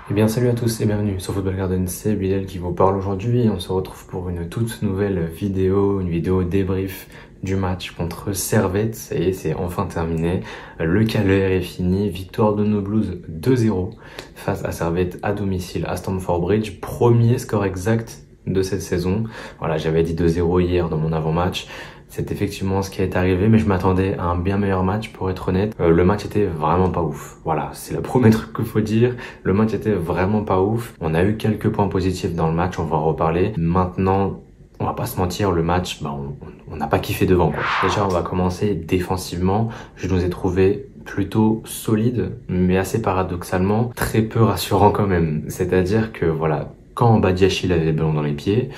Eh bien salut à tous et bienvenue sur Football Garden, c'est Bilal qui vous parle aujourd'hui. On se retrouve pour une toute nouvelle vidéo, une vidéo débrief du match contre Servette. Ça y est, c'est enfin terminé. Le calvaire est fini, victoire de nos Blues 2-0 face à Servette à domicile à Stamford Bridge. Premier score exact de cette saison. Voilà, j'avais dit 2-0 hier dans mon avant-match. C'est effectivement ce qui est arrivé, mais je m'attendais à un bien meilleur match pour être honnête. Le match était vraiment pas ouf. Voilà, c'est le premier truc qu'il faut dire. Le match était vraiment pas ouf. On a eu quelques points positifs dans le match, on va en reparler. Maintenant, on va pas se mentir, le match, on n'a pas kiffé devant, quoi. Déjà, on va commencer défensivement. Je nous ai trouvé plutôt solide, mais assez paradoxalement, très peu rassurant quand même. C'est-à-dire que voilà, quand Badiachil avait le ballon dans les pieds,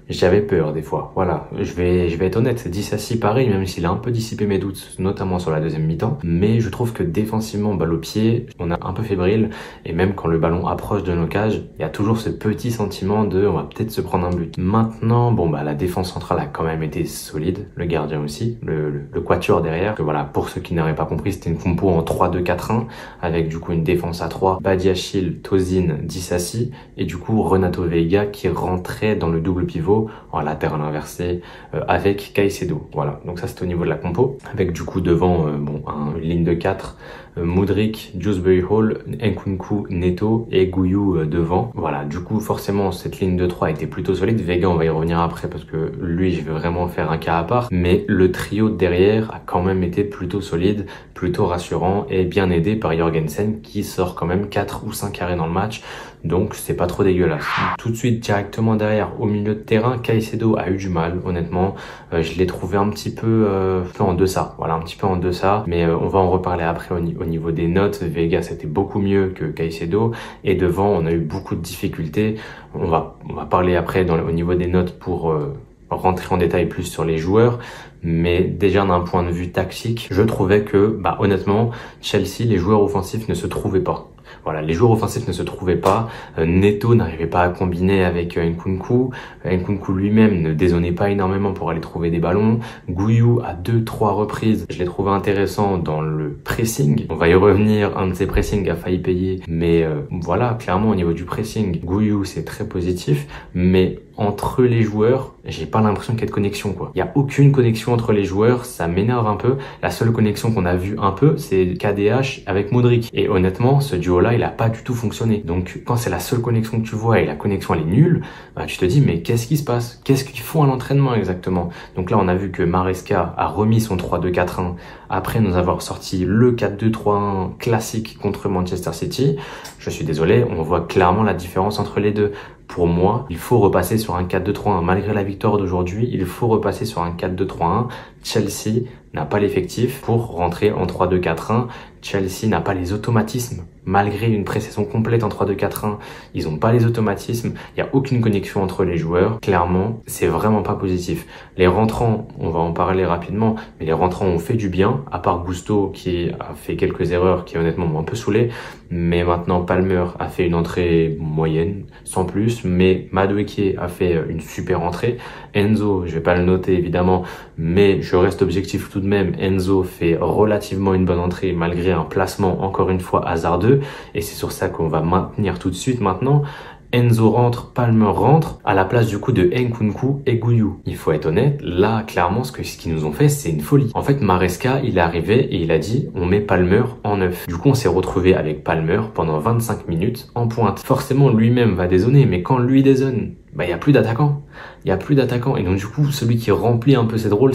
j'avais peur des fois, voilà, je vais être honnête, 10-6 pareil, même s'il a un peu dissipé mes doutes, notamment sur la deuxième mi-temps, mais je trouve que défensivement, balle au pied, on est un peu fébrile, et même quand le ballon approche de nos cages, il y a toujours ce petit sentiment de on va peut-être se prendre un but. Maintenant, la défense centrale a quand même été solide, le gardien aussi, le quatuor derrière, que voilà, pour ceux qui n'auraient pas compris, c'était une compo en 3-2-4-1, avec du coup une défense à 3, Badiachil, Tosin, Disasi, et du coup Renato Veiga qui rentrait dans le double pivot en latéral inversé avec Caicedo. Voilà, donc ça c'était au niveau de la compo, avec du coup devant une ligne de 4, Mudryk, Dewsbury Hall, Nkunku, Neto et Gouillou devant. Voilà, du coup forcément cette ligne de 3 était plutôt solide. Vega, on va y revenir après parce que lui je vais vraiment faire un cas à part, mais le trio derrière a quand même été plutôt solide, plutôt rassurant et bien aidé par Jorgensen qui sort quand même 4 ou 5 arrêts dans le match. Donc c'est pas trop dégueulasse. Tout de suite directement derrière au milieu de terrain, Caicedo a eu du mal honnêtement. Je l'ai trouvé un petit peu en deçà. Voilà, un petit peu en deçà, mais on va en reparler après au niveau des notes. Vega c'était beaucoup mieux que Caicedo et devant on a eu beaucoup de difficultés. On va parler après au niveau des notes pour rentrer en détail plus sur les joueurs, mais déjà d'un point de vue tactique, je trouvais que honnêtement Chelsea, les joueurs offensifs ne se trouvaient pas. Voilà, les joueurs offensifs ne se trouvaient pas. Neto n'arrivait pas à combiner avec Nkunku. Nkunku lui-même ne dézonnait pas énormément pour aller trouver des ballons. Gouillou à 2-3 reprises, je l'ai trouvé intéressant dans le pressing. On va y revenir, un de ses pressings a failli payer, mais voilà, clairement au niveau du pressing, Gouillou c'est très positif, mais entre les joueurs, j'ai pas l'impression qu'il y ait de connexion, quoi. Il y a aucune connexion entre les joueurs, ça m'énerve un peu. La seule connexion qu'on a vue un peu, c'est KDH avec Mudryk. Et honnêtement, ce duo-là, il a pas du tout fonctionné. Donc, quand c'est la seule connexion que tu vois et la connexion elle est nulle, tu te dis, mais qu'est-ce qui se passe? Qu'est-ce qu'ils font à l'entraînement exactement? Donc là, on a vu que Maresca a remis son 3-2-4-1 après nous avoir sorti le 4-2-3-1 classique contre Manchester City. Je suis désolé, on voit clairement la différence entre les deux. Pour moi, il faut repasser sur un 4-2-3-1. Malgré la victoire d'aujourd'hui, il faut repasser sur un 4-2-3-1. Chelsea n'a pas l'effectif pour rentrer en 3-2-4-1. Chelsea n'a pas les automatismes. Malgré une pré-saison complète en 3-2-4-1, ils n'ont pas les automatismes. Il n'y a aucune connexion entre les joueurs. Clairement, c'est vraiment pas positif. Les rentrants, on va en parler rapidement, mais les rentrants ont fait du bien, à part Gusto qui a fait quelques erreurs qui honnêtement m'ont un peu saoulé. Mais maintenant, Palmer a fait une entrée moyenne, sans plus. Mais Madueke a fait une super entrée. Enzo, je vais pas le noter évidemment, mais je reste objectif tout de même. Enzo fait relativement une bonne entrée malgré un placement encore une fois hasardeux et c'est sur ça qu'on va maintenir tout de suite maintenant. Enzo rentre, Palmer rentre, à la place du coup de Nkunku et Gouillou. Il faut être honnête, là clairement ce qu'ils nous ont fait c'est une folie. En fait Maresca il est arrivé et il a dit on met Palmer en 9. Du coup on s'est retrouvé avec Palmer pendant 25 minutes en pointe. Forcément lui-même va dézonner, mais quand lui dézonne, il y a plus d'attaquants. Il y a plus d'attaquants et donc du coup celui qui remplit un peu ce rôle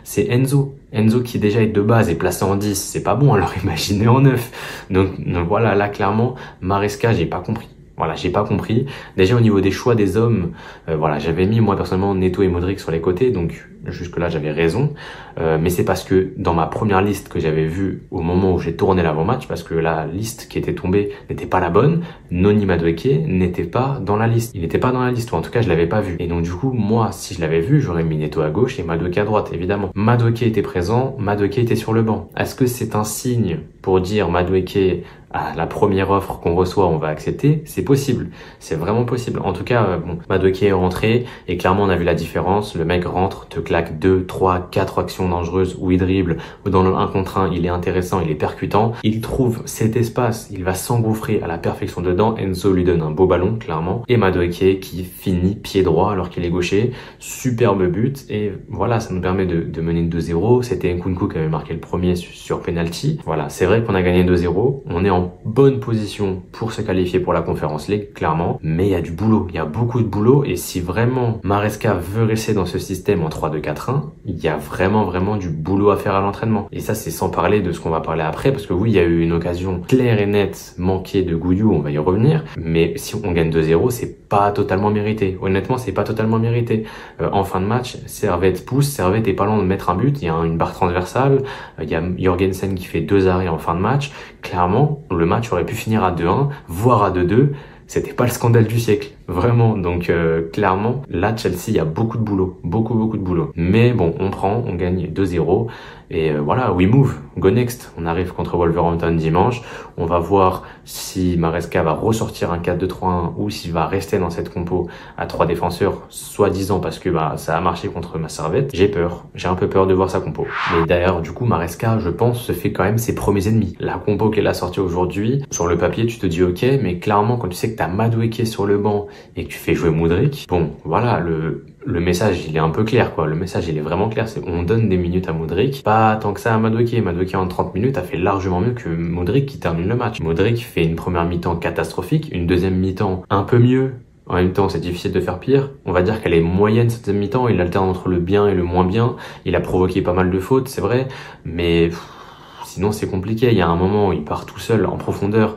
c'est Enzo. Enzo qui déjà est de base est placé en 10, c'est pas bon, alors imaginez en 9. Donc voilà, là clairement Maresca j'ai pas compris. Voilà, j'ai pas compris. Déjà au niveau des choix des hommes, j'avais mis moi personnellement Neto et Mudryk sur les côtés, donc jusque là j'avais raison. Mais c'est parce que dans ma première liste que j'avais vue au moment où j'ai tourné l'avant-match, parce que la liste qui était tombée n'était pas la bonne, Noni Madueke n'était pas dans la liste. Il n'était pas dans la liste, ou en tout cas je l'avais pas vu. Et donc du coup, moi, si je l'avais vu, j'aurais mis Neto à gauche et Madueke à droite, évidemment. Madueke était présent, Madueke était sur le banc. Est-ce que c'est un signe pour dire Madueke, à la première offre qu'on reçoit, on va accepter, c'est possible. C'est vraiment possible. En tout cas, bon, Madueke est rentré et clairement on a vu la différence. Le mec rentre, te claque 2, 3, 4 actions dangereuses où il dribble, ou dans le 1 contre 1, il est intéressant, il est percutant. Il trouve cet espace, il va s'engouffrer à la perfection dedans. Enzo lui donne un beau ballon, clairement. Et Madueke qui finit pied droit alors qu'il est gaucher. Superbe but. Et voilà, ça nous permet de mener 2-0. C'était Nkunku qui avait marqué le premier sur penalty. Voilà, c'est vrai qu'on a gagné 2-0. On est en bonne position pour se qualifier pour la Conference League, clairement, mais il y a du boulot, il y a beaucoup de boulot, et si vraiment Maresca veut rester dans ce système en 3-2-4-1, il y a vraiment du boulot à faire à l'entraînement. Et ça, c'est sans parler de ce qu'on va parler après, parce que oui, il y a eu une occasion claire et nette manquée de Gouillou, on va y revenir, mais si on gagne 2-0, c'est pas totalement mérité. Honnêtement, c'est pas totalement mérité. En fin de match, Servette pousse, Servette est pas loin de mettre un but, il y a une barre transversale, il y a Jorgensen qui fait 2 arrêts en fin de match. Clairement, le match aurait pu finir à 2-1, voire à 2-2. C'était pas le scandale du siècle, vraiment. Donc clairement, là, Chelsea, il y a beaucoup de boulot, beaucoup de boulot. Mais bon, on prend, on gagne 2-0. Et voilà, we move, go next. On arrive contre Wolverhampton dimanche. On va voir si Maresca va ressortir un 4-2-3-1 ou s'il va rester dans cette compo à 3 défenseurs, soi-disant parce que ça a marché contre ma Servette. J'ai peur, j'ai un peu peur de voir sa compo. Mais d'ailleurs, du coup, Maresca, je pense, se fait quand même ses premiers ennemis. La compo qu'elle a sortie aujourd'hui, sur le papier, tu te dis ok, mais clairement, quand tu sais que t'as Madueke sur le banc et que tu fais jouer Mudryk, bon, voilà, le message, il est un peu clair, quoi. Le message, il est vraiment clair. C'est on donne des minutes à Mudryk. Pas tant que ça à Madueke. Madueke, en 30 minutes, a fait largement mieux que Mudryk qui termine le match. Mudryk fait une première mi-temps catastrophique, une deuxième mi-temps un peu mieux. En même temps, c'est difficile de faire pire. On va dire qu'elle est moyenne cette deuxième mi-temps. Il alterne entre le bien et le moins bien. Il a provoqué pas mal de fautes, c'est vrai. Mais sinon, c'est compliqué. Il y a un moment où il part tout seul en profondeur,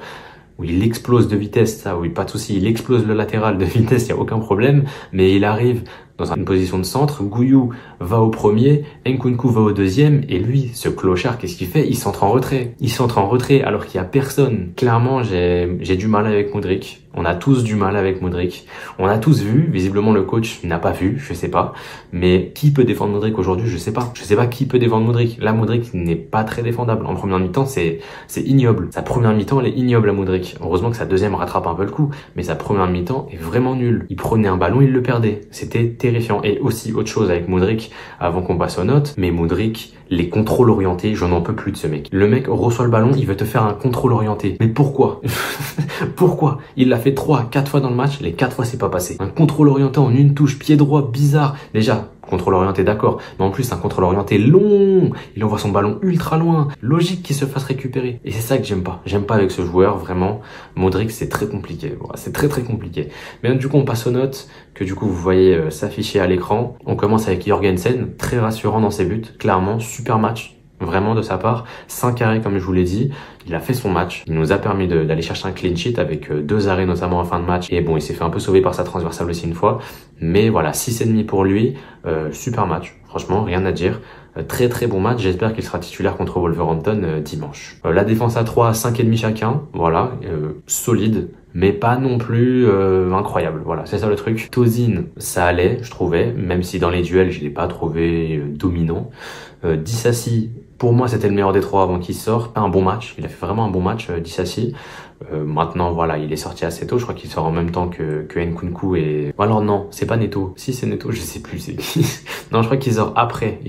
où il explose de vitesse, ça, oui, pas de souci, il explose le latéral de vitesse, il y a aucun problème, mais il arrive dans une position de centre, Gouillou va au premier, Nkunku va au deuxième, et lui, ce clochard, qu'est-ce qu'il fait? Il centre en retrait. Il centre en retrait alors qu'il y a personne. Clairement, j'ai du mal avec Mudryk. On a tous du mal avec Mudryk. On a tous vu, visiblement le coach n'a pas vu, je sais pas. Mais qui peut défendre Mudryk aujourd'hui? Je sais pas. Je sais pas qui peut défendre Mudryk. Là, Mudryk n'est pas très défendable. En première mi-temps, c'est ignoble. Sa première mi-temps, elle est ignoble à Mudryk. Heureusement que sa deuxième rattrape un peu le coup. Mais sa première mi-temps est vraiment nulle. Il prenait un ballon, il le perdait. C'était terrifiant. Et aussi, autre chose avec Mudryk, avant qu'on passe aux notes, mais Mudryk, les contrôles orientés, je n'en peux plus de ce mec. Le mec reçoit le ballon, il veut te faire un contrôle orienté. Mais pourquoi? Pourquoi? Il l'a fait 3-4 fois dans le match, les 4 fois c'est pas passé. Un contrôle orienté en une touche, pied droit, bizarre. Déjà, contrôle orienté d'accord, mais en plus un contrôle orienté long, il envoie son ballon ultra loin, logique qu'il se fasse récupérer. Et c'est ça que j'aime pas avec ce joueur, vraiment. Mudryk, c'est très compliqué, voilà, c'est très compliqué. Mais du coup on passe aux notes, que du coup vous voyez s'afficher à l'écran. On commence avec Jorgensen, très rassurant dans ses buts, clairement, super match. Vraiment de sa part, 5 arrêts comme je vous l'ai dit, il a fait son match, il nous a permis d'aller chercher un clean sheet avec 2 arrêts notamment en fin de match, et bon il s'est fait un peu sauver par sa transversale aussi une fois, mais voilà, 6,5 pour lui, super match, franchement rien à dire, très bon match, j'espère qu'il sera titulaire contre Wolverhampton dimanche. La défense à 3, 5,5 chacun, voilà, solide, mais pas non plus incroyable, voilà, c'est ça le truc. Tosin, ça allait, je trouvais, même si dans les duels je l'ai pas trouvé dominant. Disasi, pour moi c'était le meilleur des 3 avant qu'il sorte, un bon match, il a fait vraiment un bon match, Disasi. Maintenant voilà, il est sorti assez tôt, je crois qu'il sort en même temps que Nkunku et... Ou alors non, c'est pas Neto, si c'est Neto, je sais plus c'est qui. Non, je crois qu'il sort après,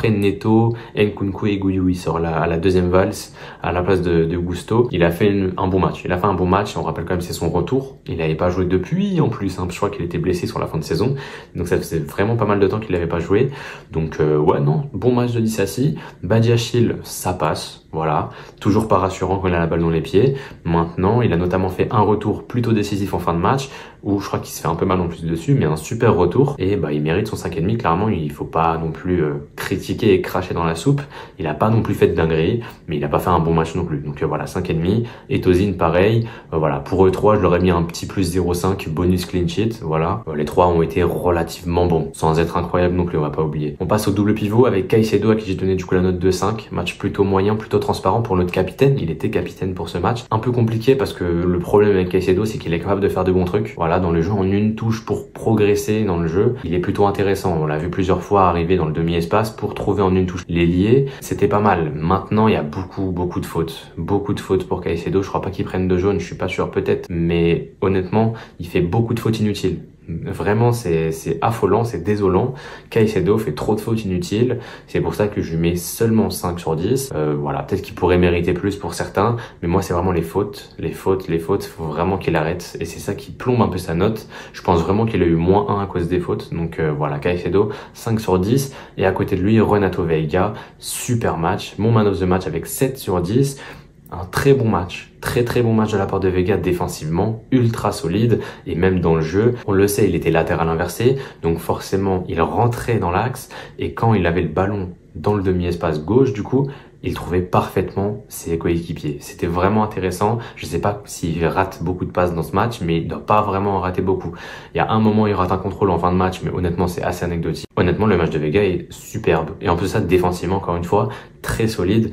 Neto, Nkunku et Gouillou, il sort à la deuxième valse, à la place de Gusto. Il a fait un bon match, on rappelle quand même c'est son retour, il avait pas joué depuis en plus, hein. Je crois qu'il était blessé sur la fin de saison, donc ça faisait vraiment pas mal de temps qu'il avait pas joué, donc ouais non, bon match de Disasi. Badiachil, ça passe, voilà, toujours pas rassurant quand il a la balle dans les pieds. Maintenant, il a notamment fait un retour plutôt décisif en fin de match, où je crois qu'il se fait un peu mal en plus dessus, mais un super retour, et il mérite son 5,5, clairement, il faut pas non plus critiquer et cracher dans la soupe, il a pas non plus fait de dinguerie, mais il a pas fait un bon match non plus, donc voilà, 5,5, et Tosin pareil, voilà, pour eux 3, je leur ai mis un petit plus 0,5, bonus clean sheet, voilà, les 3 ont été relativement bons, sans être incroyables non plus, on va pas oublier. On passe au double pivot avec Caicedo, à qui j'ai donné du coup la note de 5, match plutôt moyen, plutôt transparent pour notre capitaine. Il était capitaine pour ce match. Un peu compliqué parce que le problème avec Caicedo, c'est qu'il est capable de faire de bons trucs. Voilà, dans le jeu en une touche pour progresser dans le jeu, il est plutôt intéressant. On l'a vu plusieurs fois arriver dans le demi-espace pour trouver en une touche les liés. C'était pas mal. Maintenant, il y a beaucoup de fautes. Beaucoup de fautes pour Caicedo. Je crois pas qu'il prenne de jaune, je suis pas sûr, peut-être. Mais honnêtement, il fait beaucoup de fautes inutiles. Vraiment, c'est affolant, c'est désolant. Caicedo fait trop de fautes inutiles. C'est pour ça que je lui mets seulement 5 sur 10. Voilà, peut-être qu'il pourrait mériter plus pour certains, mais moi, c'est vraiment les fautes. Les fautes. Faut vraiment qu'il arrête. Et c'est ça qui plombe un peu sa note. Je pense vraiment qu'il a eu moins 1 à cause des fautes. Donc voilà, Caicedo, 5 sur 10. Et à côté de lui, Renato Veiga, super match. Mon man of the match avec 7 sur 10. Un très bon match, très bon match de la part de Veiga défensivement, ultra solide et même dans le jeu, on le sait, il était latéral inversé, donc forcément il rentrait dans l'axe et quand il avait le ballon dans le demi-espace gauche du coup, il trouvait parfaitement ses coéquipiers. C'était vraiment intéressant. Je sais pas s'il rate beaucoup de passes dans ce match, mais il doit pas vraiment en rater beaucoup. Il y a un moment, il rate un contrôle en fin de match, mais honnêtement, c'est assez anecdotique. Honnêtement, le match de Veiga est superbe. Et en plus de ça, défensivement, encore une fois, très solide.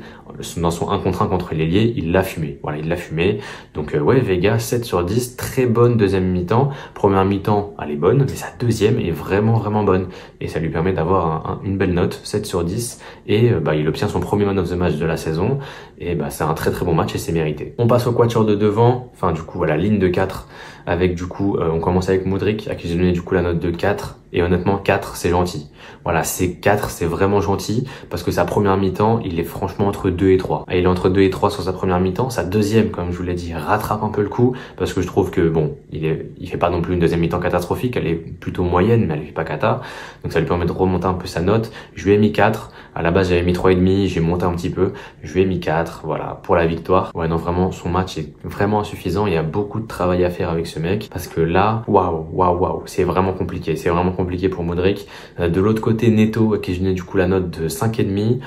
Dans son 1 contre 1 contre l'ailier, il l'a fumé. Voilà, il l'a fumé. Donc ouais, Veiga, 7 sur 10. Très bonne deuxième mi-temps. Première mi-temps, elle est bonne, mais sa deuxième est vraiment bonne. Et ça lui permet d'avoir une belle note, 7 sur 10. Et il obtient son premier man of the match de la saison. Et c'est un très bon match et c'est mérité. On passe au quatuor de devant. Enfin, du coup, voilà, ligne de 4. Avec du coup, on commence avec Modric, à qui j'ai donné du coup la note de 4. Et honnêtement, 4, c'est gentil. Voilà, c'est 4, c'est vraiment gentil. Parce que sa première mi-temps, il est franchement entre 2 et 3. Et il est entre 2 et 3 sur sa première mi-temps. Sa deuxième, comme je vous l'ai dit, rattrape un peu le coup. Parce que je trouve que, bon, il fait pas non plus une deuxième mi-temps catastrophique. Elle est plutôt moyenne, mais elle fait pas cata. Donc ça lui permet de remonter un peu sa note. Je lui ai mis 4. À la base, j'avais mis 3,5. J'ai monté un petit peu. Je lui ai mis 4. Voilà, pour la victoire. Ouais, non, vraiment, son match est vraiment insuffisant. Il y a beaucoup de travail à faire avec ce mec. Parce que là, waouh. C'est vraiment compliqué. C'est vraiment compliqué pour Modric. De l'autre côté, Neto, à qui je donnais du coup la note de 5,5.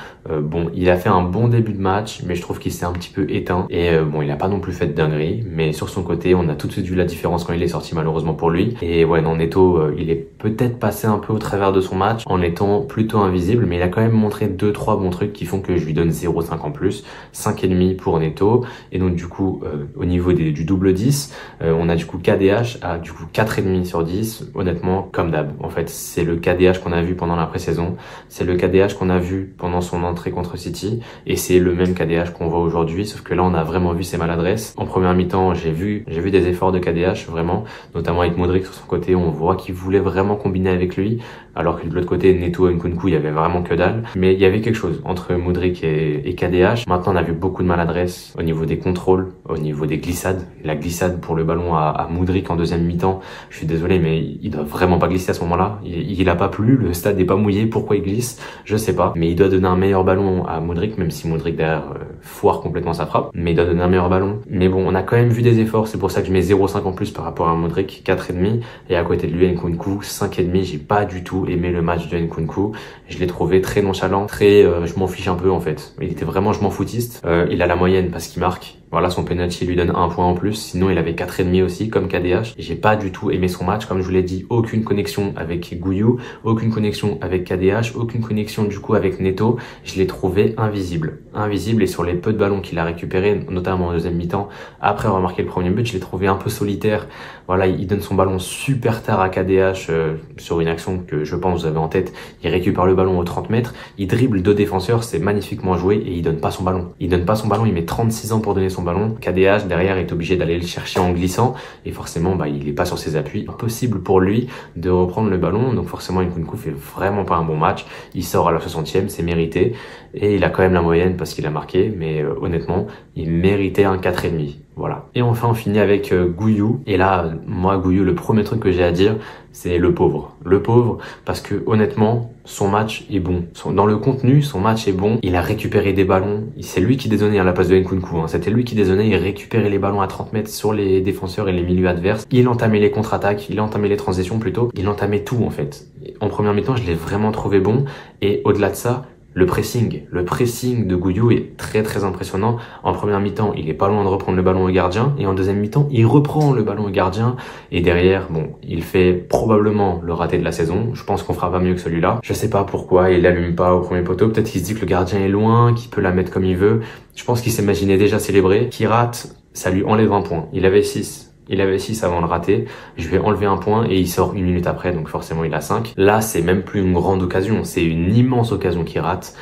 Bon, il a fait un bon début de match, mais je trouve qu'il s'est un petit peu éteint. Et bon, il a pas non plus fait de dinguerie, mais sur son côté, on a tout de suite vu la différence quand il est sorti, malheureusement pour lui. Et ouais, non, Neto, il est peut-être passé un peu au travers de son match en étant plutôt invisible, mais il a quand même montré 2-3 bons trucs qui font que je lui donne 0,5 en plus. 5,5 pour Neto. Et donc du coup, au niveau du double 10, on a du coup KDH à du coup 4,5 sur 10. Honnêtement, comme d'hab. En fait, c'est le KDH qu'on a vu pendant la pré-saison. C'est le KDH qu'on a vu pendant son entrée contre City. Et c'est le même KDH qu'on voit aujourd'hui. Sauf que là, on a vraiment vu ses maladresses. En première mi-temps, j'ai vu des efforts de KDH, vraiment. Notamment avec Modric sur son côté. On voit qu'il voulait vraiment combiner avec lui. Alors que de l'autre côté, Neto et Nkunku, il y avait vraiment que dalle. Mais il y avait quelque chose entre Modric et KDH. Maintenant, on a vu beaucoup de maladresses au niveau des contrôles, au niveau des glissades. La glissade pour le ballon à Modric en deuxième mi-temps. Je suis désolé, mais il doit vraiment pas glisser à ce moment-là. Il a pas plu, le stade n'est pas mouillé. Pourquoi il glisse? Je sais pas. Mais il doit donner un meilleur ballon à Modric, même si Modric derrière foire complètement sa frappe. Mais il doit donner un meilleur ballon. Mais bon, on a quand même vu des efforts. C'est pour ça que je mets 0,5 en plus par rapport à Modric, 4,5. Et à côté de lui, Nkunku, 5,5. J'ai pas du tout aimé le match de Nkunku. Je l'ai trouvé très nonchalant, très je m'en fiche un peu en fait. Il était vraiment je m'en foutiste. Il a la moyenne parce qu'il marque. Voilà, son penalty lui donne 1 point en plus. Sinon, il avait 4,5 aussi, comme KDH. J'ai pas du tout aimé son match. Comme je vous l'ai dit, aucune connexion avec Gouillou, aucune connexion avec KDH, aucune connexion du coup avec Neto. Je l'ai trouvé invisible. Invisible, et sur les peu de ballons qu'il a récupérés, notamment en deuxième mi-temps, après avoir marqué le premier but, je l'ai trouvé un peu solitaire. Voilà, il donne son ballon super tard à KDH sur une action que je pense vous avez en tête. Il récupère le ballon aux 30 mètres, il dribble 2 défenseurs, c'est magnifiquement joué, et il donne pas son ballon. Il donne pas son ballon, il met 36 ans pour donner son ballon. KDH derrière est obligé d'aller le chercher en glissant, et forcément il est pas sur ses appuis. Impossible pour lui de reprendre le ballon, donc forcément Nkunku fait vraiment pas un bon match. Il sort à la 60e, c'est mérité, et il a quand même la moyenne parce qu'il a marqué, mais honnêtement il méritait un 4,5. Voilà. Et enfin, on finit avec Gouillou. Et là, moi, Gouillou, le premier truc que j'ai à dire, c'est le pauvre. Le pauvre, parce que honnêtement, son match est bon. Dans le contenu, son match est bon. Il a récupéré des ballons. C'est lui qui dézonnait à la place de Nkunku. C'était lui qui dézonnait. Il récupérait les ballons à 30 mètres sur les défenseurs et les milieux adverses. Il entamait les contre-attaques. Il entamait les transitions plutôt. Il entamait tout, en fait. En première mi-temps, je l'ai vraiment trouvé bon. Et au-delà de ça, Le pressing de Gouillou est très très impressionnant. En première mi-temps, il est pas loin de reprendre le ballon au gardien et en deuxième mi-temps, il reprend le ballon au gardien et derrière, bon, il fait probablement le raté de la saison. Je pense qu'on fera pas mieux que celui-là. Je sais pas pourquoi il l'allume pas au premier poteau. Peut-être qu'il se dit que le gardien est loin, qu'il peut la mettre comme il veut. Je pense qu'il s'imaginait déjà célébrer. Qu'il rate, ça lui enlève un point. Il avait 6. Il avait 6 avant le raté, je vais enlever un point et il sort 1 minute après, donc forcément il a 5. Là, c'est même plus une grande occasion, c'est une immense occasion qu'il rate.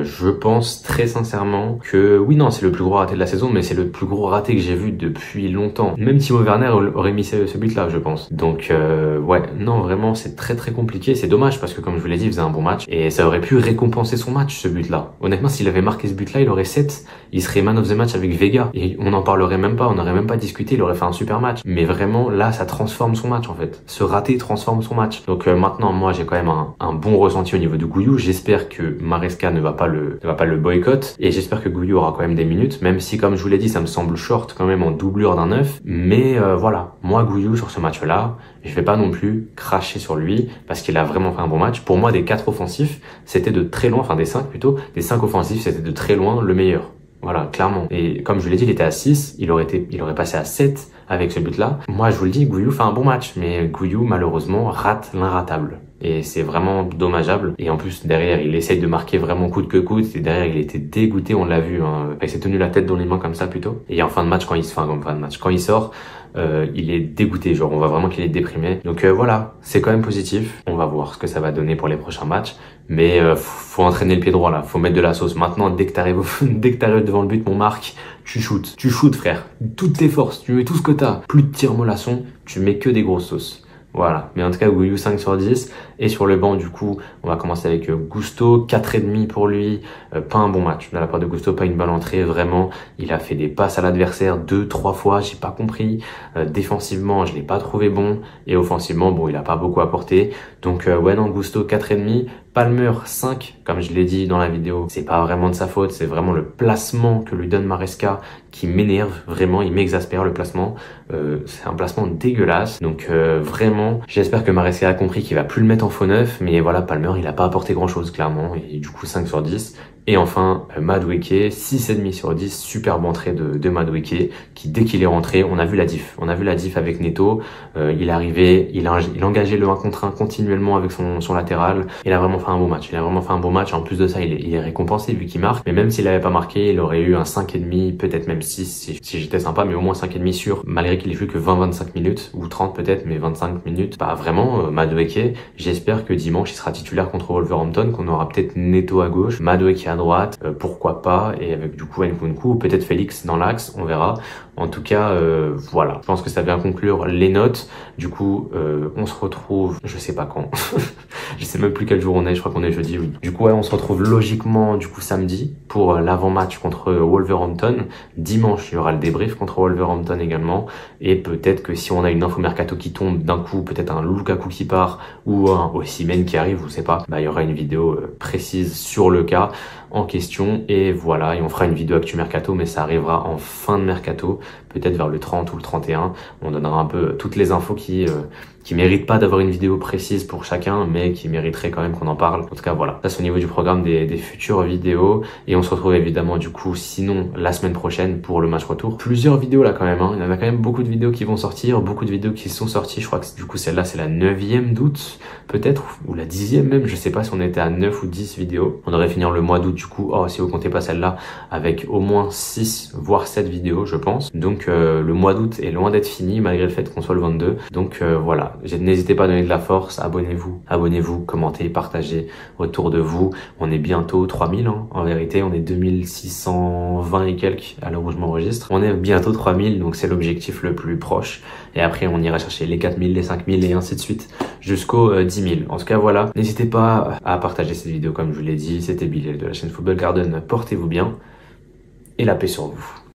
Je pense très sincèrement que, oui non, c'est le plus gros raté de la saison, mais c'est le plus gros raté que j'ai vu depuis longtemps. Même Timo Werner aurait mis ce but-là, je pense. Donc ouais, non, vraiment, c'est très très compliqué. C'est dommage parce que comme je vous l'ai dit, il faisait un bon match et ça aurait pu récompenser son match, ce but-là. Honnêtement, s'il avait marqué ce but-là, il aurait 7. Il serait man of the match avec Vega et on n'en parlerait même pas, on n'aurait même pas discuté, il aurait fait un super match. Mais vraiment, là, ça transforme son match en fait. Ce raté transforme son match. Donc maintenant, moi, j'ai quand même un bon ressenti au niveau de Gouillou. J'espère que Maresca ne va pas le boycott et j'espère que Gouillou aura quand même des minutes, même si, comme je vous l'ai dit, ça me semble short quand même en doublure d'un 9. Mais voilà, moi, Gouillou sur ce match-là, je vais pas non plus cracher sur lui parce qu'il a vraiment fait un bon match. Pour moi, des 4 offensifs, c'était de très loin, enfin des 5 plutôt, des 5 offensifs, c'était de très loin le meilleur. Voilà, clairement. Et comme je l'ai dit, il était à 6, il aurait passé à 7 avec ce but-là. Moi, je vous le dis, Gouillou fait un bon match, mais Gouillou, malheureusement, rate l'inratable. Et c'est vraiment dommageable. Et en plus, derrière, il essaye de marquer vraiment coûte que coûte. Et derrière, il était dégoûté, on l'a vu. Hein. Il s'est tenu la tête dans les mains comme ça, plutôt. Et en fin de match, quand il sort, il est dégoûté. Genre, on voit vraiment qu'il est déprimé. Donc voilà, c'est quand même positif. On va voir ce que ça va donner pour les prochains matchs. Mais faut entraîner le pied droit là, faut mettre de la sauce. Maintenant, dès que t'arrives devant le but, mon Marc, tu shootes frère. Toutes tes forces, tu mets tout ce que t'as. Plus de tirs mollassons, tu mets que des grosses sauces. Voilà, mais en tout cas Gouillou 5 sur 10 et sur le banc du coup on va commencer avec Gusto, 4,5 pour lui, pas un bon match de la part de Gusto, pas une bonne entrée vraiment, il a fait des passes à l'adversaire 2-3 fois, j'ai pas compris, défensivement je l'ai pas trouvé bon et offensivement bon il a pas beaucoup apporté, donc ouais non Gusto 4,5, Palmer 5 comme je l'ai dit dans la vidéo, c'est pas vraiment de sa faute, c'est vraiment le placement que lui donne Maresca qui m'énerve vraiment, il m'exaspère le placement, c'est un placement dégueulasse, donc vraiment j'espère que Maresca a compris qu'il va plus le mettre en faux neuf, mais voilà Palmer il a pas apporté grand chose clairement et du coup 5 sur 10. Et enfin, Madueke, 6,5 sur 10, superbe entrée de Madueke, qui dès qu'il est rentré, on a vu la diff. On a vu la diff avec Neto, il est arrivé, il engageait le 1 contre 1 continuellement avec son latéral, il a vraiment fait un beau match. En plus de ça, il est récompensé vu qu'il marque, mais même s'il avait pas marqué, il aurait eu un 5,5, peut-être même 6 si j'étais sympa, mais au moins 5,5 sûr, malgré qu'il ait fait que 20-25 minutes, ou 30 peut-être, mais 25 minutes. Bah vraiment, Madueke, j'espère que dimanche il sera titulaire contre Wolverhampton, qu'on aura peut-être Neto à gauche, Madueke à droite, pourquoi pas, et avec du coup Nkunku ou peut-être Félix dans l'axe, on verra. En tout cas, voilà, je pense que ça vient conclure les notes. Du coup, on se retrouve, je sais pas quand, je sais même plus quel jour on est, je crois qu'on est jeudi, oui. Du coup, ouais, on se retrouve logiquement du coup samedi pour l'avant-match contre Wolverhampton. Dimanche, il y aura le débrief contre Wolverhampton également, et peut-être que si on a une info mercato qui tombe d'un coup, peut-être un Lukaku qui part ou un Osimhen qui arrive, je sais pas, bah il y aura une vidéo précise sur le cas en question et voilà, et on fera une vidéo actu mercato, mais ça arrivera en fin de mercato, peut-être vers le 30 ou le 31. On donnera un peu toutes les infos qui méritent pas d'avoir une vidéo précise pour chacun, mais qui mériteraient quand même qu'on en parle. En tout cas, voilà. Ça, c'est au niveau du programme des futures vidéos. Et on se retrouve évidemment, du coup, sinon, la semaine prochaine pour le match retour. Plusieurs vidéos là quand même, hein. Il y en a quand même beaucoup de vidéos qui vont sortir, beaucoup de vidéos qui sont sorties. Je crois que du coup, celle-là, c'est la 9e d'août, peut-être, ou la 10e même. Je sais pas si on était à 9 ou 10 vidéos. On devrait finir le mois d'août, du coup, si vous comptez pas celle-là, avec au moins 6, voire 7 vidéos, je pense. Donc, le mois d'août est loin d'être fini, malgré le fait qu'on soit le 22. Donc, voilà. N'hésitez pas à donner de la force, abonnez-vous, commentez, partagez autour de vous. On est bientôt 3000, hein. En vérité, on est 2620 et quelques à l'heure où je m'enregistre. On est bientôt 3000, donc c'est l'objectif le plus proche. Et après, on ira chercher les 4000, les 5000 et ainsi de suite jusqu'aux 10 000. En tout cas, voilà. N'hésitez pas à partager cette vidéo comme je vous l'ai dit. C'était Bilal de la chaîne Football Garden. Portez-vous bien et la paix sur vous.